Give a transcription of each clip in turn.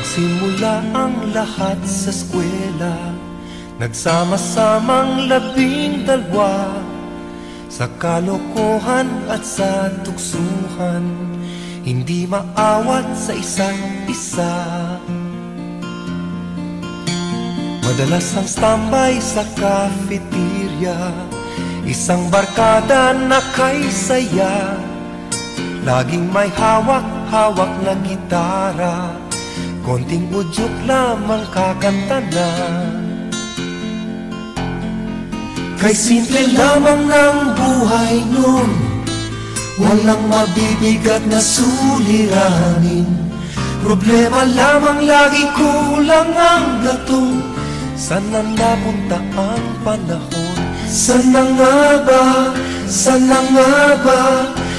Nagsimula ang lahat sa eskwela, nagsama-samang 12 sa kalokohan at sa tuksuhan, hindi maawat sa isa't isa. Madalas ang standby sa cafeteria, isang barkada na kay saya, laging may hawak-hawak na gitara, konting udyok lamang kakanta na. Kay simple lamang ng buhay nun, walang mabibigat na suliranin. Problema lamang lagi kulang ang gatong, sana napunta ang panahon. Sana nga ba, sana nga ba,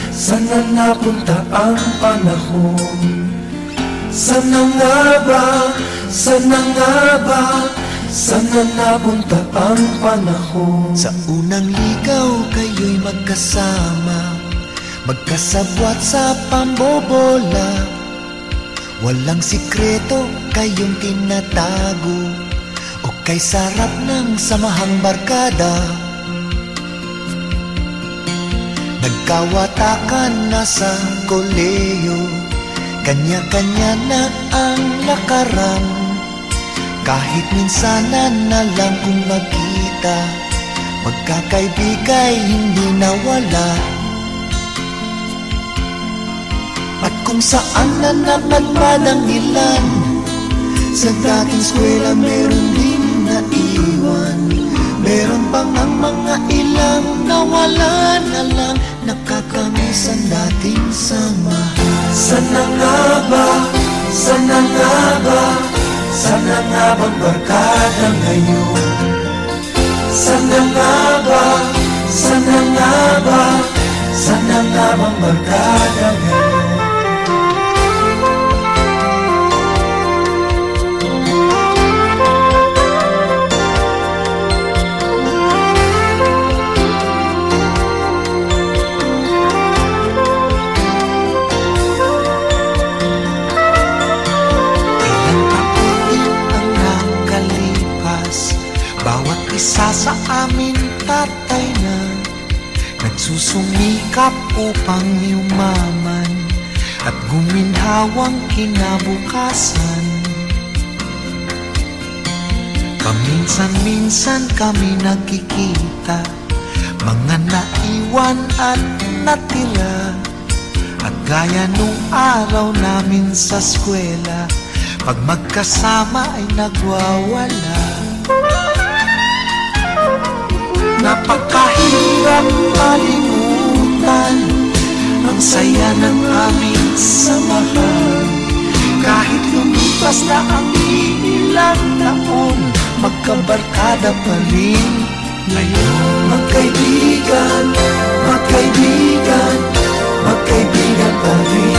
sana napunta ang panahon. Sana nga ba, sana nga ba, sana napunta ang panahon. Sa unang ligaw kayo'y magkasama, magkasabwat sa pambobola. Walang sikreto kayong tinatago, o kay sarap ng samahang barkada. Nagkawatakan na sa koleyo, kanya-kanya na ang lakaran. Kahit minsanan na lang kung magkita, magkakaibigay hindi nawala. At kung saan na napadpad ang ilan, sa dating eskwela meron din naiwan. Meron pang ang mga ilang nawala na lang, nakakamiss ang dating samahan. Sana nga ba, sana nga ba, sana nga bang barkada ngayon? Sana nga ba, sana nga ba, sana nga bang barkada ngayon? Bawat isa sa amin tatay na nagsusumikap upang yumaman at guminhawang kinabukasan. Paminsan-minsan kami nagkikita, mga naiwan at natira. At gaya nung araw namin sa eskwela, pag magkasama ay nagwawala. Napakahirap malimutan ang saya ng aming samahan. Kahit lumipas na ang ilang taon, magkabarkada pa rin ngayon. Magkaibigan, magkaibigan, magkaibigan pa rin.